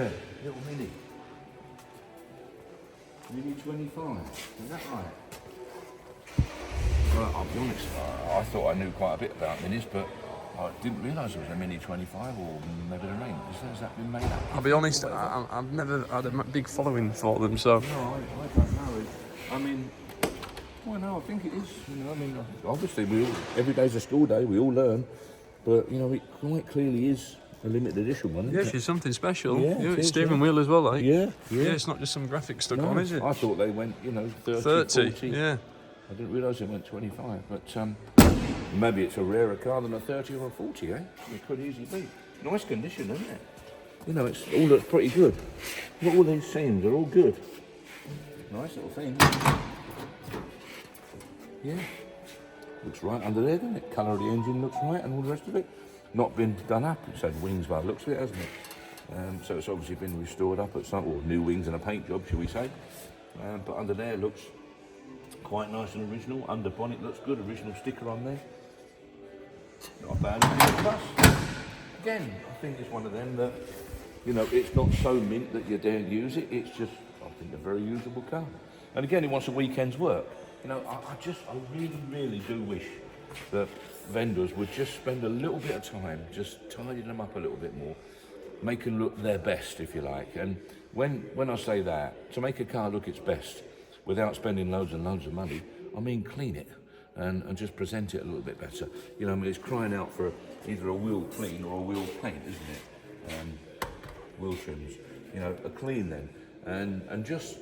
Little Mini. Mini 25, is that right? Well, I'll be honest, I thought I knew quite a bit about Minis, but I didn't realise it was a Mini 25 or maybe the range. Has that been made up? I'll be honest, I've never had a big following for them, so... No, I don't know. I mean, well, no, I think it is. You know, I mean, obviously, every day's a school day, we all learn, but, you know, it quite clearly is a limited edition one, isn't it? It's something special. Yeah, it's steering wheel as well, like. Yeah. It's not just some graphics stuck on, is it? I thought they went, 30, 40. Yeah. I didn't realise it went 25, but maybe it's a rarer car than a 30 or a 40, eh? It could easily be. Nice condition, isn't it? It's all looks pretty good. Look at all these seams, they're all good. Nice little thing. Yeah. Looks right under there, doesn't it? Colour of the engine looks right and all the rest of it. Not been done up, it's had wings by the looks of it, hasn't it? So it's obviously been restored up at some, or new wings and a paint job, shall we say. But under there looks quite nice and original. Under bonnet looks good, original sticker on there. Not bad. Plus, again, I think it's one of them that, it's not so mint that you dare use it. It's just, I think, a very usable car. And again, it wants a weekend's work. I really, really do wish that vendors would just spend a little bit of time just tidying them up a little bit more, make them look their best, if you like. And when I say that, to make a car look its best without spending loads and loads of money, I mean clean it and just present it a little bit better. It's crying out for either a wheel clean or a wheel paint, isn't it? Wheel trims, a clean then, and just,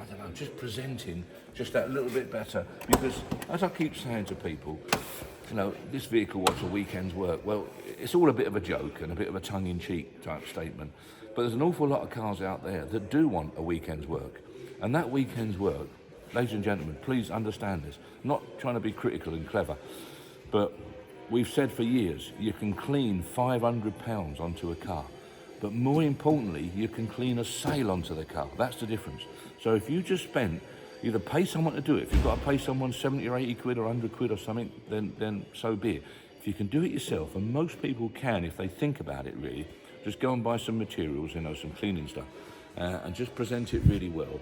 I don't know, just presenting just that little bit better. Because as I keep saying to people, this vehicle wants a weekend's work. Well, it's all a bit of a joke and a bit of a tongue-in-cheek type statement, but there's an awful lot of cars out there that do want a weekend's work. And that weekend's work, ladies and gentlemen, please understand this. I'm not trying to be critical and clever, but we've said for years, you can clean £500 onto a car. But more importantly, you can clean a sail onto the car. That's the difference. So if you just either pay someone to do it. If you've got to pay someone 70 or 80 quid or 100 quid or something, then so be it. If you can do it yourself, and most people can if they think about it really, just go and buy some materials, some cleaning stuff, and just present it really well.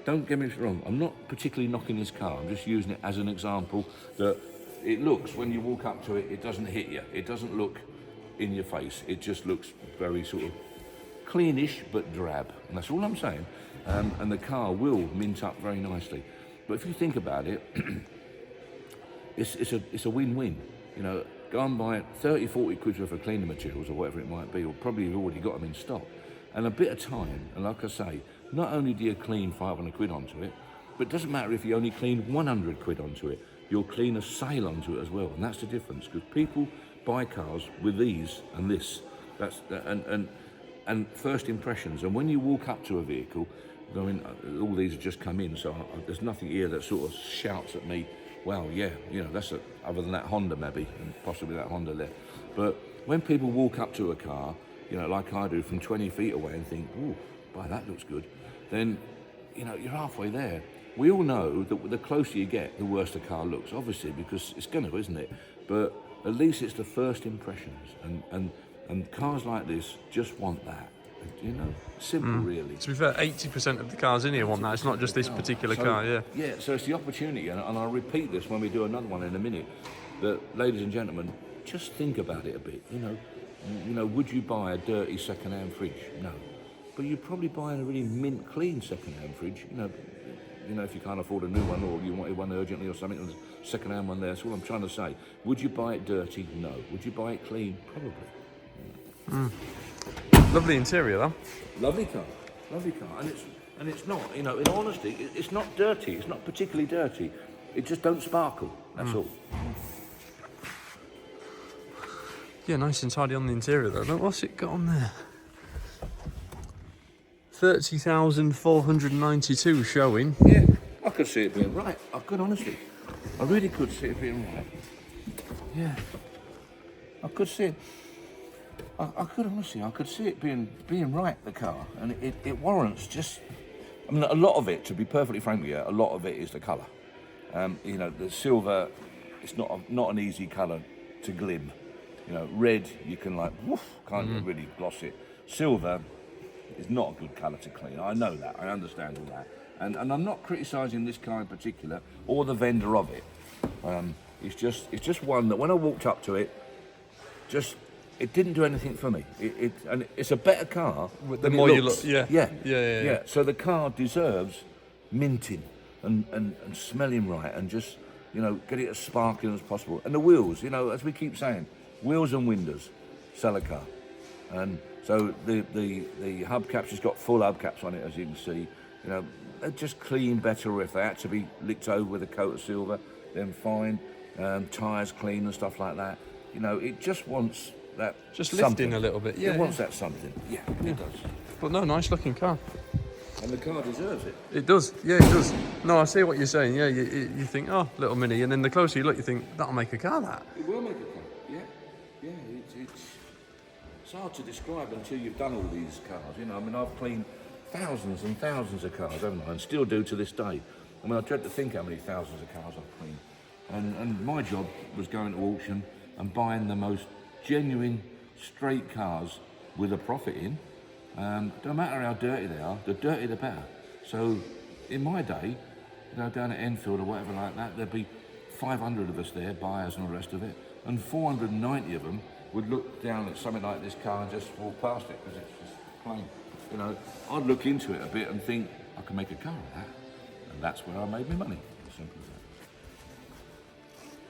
Don't get me wrong, I'm not particularly knocking this car, I'm just using it as an example that it looks, when you walk up to it, it doesn't hit you. It doesn't look in your face. It just looks very sort of cleanish but drab, and that's all I'm saying. And the car will mint up very nicely. But if you think about it, it's a win-win. Go and buy 30, 40 quid worth of cleaning materials or whatever it might be, or probably you've already got them in stock. And a bit of time, and like I say, not only do you clean 500 quid onto it, but it doesn't matter if you only clean 100 quid onto it, you'll clean a sail onto it as well. And that's the difference, because people buy cars with these and this. And first impressions. And when you walk up to a vehicle, all these have just come in, so there's nothing here that sort of shouts at me, well, yeah, that's other than that Honda maybe, and possibly that Honda there. But when people walk up to a car, like I do, from 20 feet away and think, ooh, boy, that looks good, then, you're halfway there. We all know that the closer you get, the worse the car looks, obviously, because it's going to, isn't it? But at least it's the first impressions, and cars like this just want that. Simple, really. To be fair, 80% of the cars in here want that. It's not just this particular car, yeah. Yeah, so it's the opportunity, and I'll repeat this when we do another one in a minute, that, ladies and gentlemen, just think about it a bit. Would you buy a dirty second-hand fridge? No. But you'd probably buy a really mint-clean second-hand fridge, if you can't afford a new one, or you wanted one urgently or something, there's a second-hand one there. That's all I'm trying to say. Would you buy it dirty? No. Would you buy it clean? Probably. Lovely interior, though. Lovely car, and it's not. In honesty, it's not dirty. It's not particularly dirty. It just don't sparkle. That's all. Yeah, nice and tidy on the interior, though. Look, what's it got on there? 30,492 showing. Yeah, I could see it being right. I could, honestly. I really could see it being right. Yeah, I could see it. I could honestly, I could see it being right, the car, and it warrants just. I mean, a lot of it, to be perfectly frank with you, a lot of it is the colour. The silver, it's not an easy colour to glim. Red, you can woof, can't really gloss it. Silver, It's not a good colour to clean. I know that. I understand all that. And I'm not criticising this car in particular or the vendor of it. It's just one that when I walked up to it, it didn't do anything for me. And it's a better car The than more it you looks. look, yeah. So the car deserves minting and smelling right, and just, you know, get it as sparkling as possible. And the wheels, you know, as we keep saying, wheels and windows sell a car. And so the hubcaps has got full hubcaps on it, as you can see. You know, they're just clean better. If they had to be licked over with a coat of silver, then fine. Tyres clean and stuff like that. You know, it just wants that Just something. lifting a little bit. Yeah, It wants that something. Yeah, it does. But no, nice looking car. And the car deserves it. It does. Yeah, it does. No, I see what you're saying. Yeah, you think, oh, little Mini, and then the closer you look, you think that'll make a car. That. It will make a car. Yeah. It's hard to describe until you've done all these cars. You know, I mean, I've cleaned thousands and thousands of cars, haven't I? And still do to this day. I mean, I dread to think how many thousands of cars I've cleaned. And my job was going to auction and buying the most genuine, straight cars with a profit in. Don't matter how dirty they are, the dirtier the better. So, in my day, you know, down at Enfield or whatever like that, there'd be 500 of us there, buyers and all the rest of it, and 490 of them would look down at something like this car and just walk past it because it's just plain. You know, I'd look into it a bit and think, I can make a car of that. And that's where I made my money. Simple as that.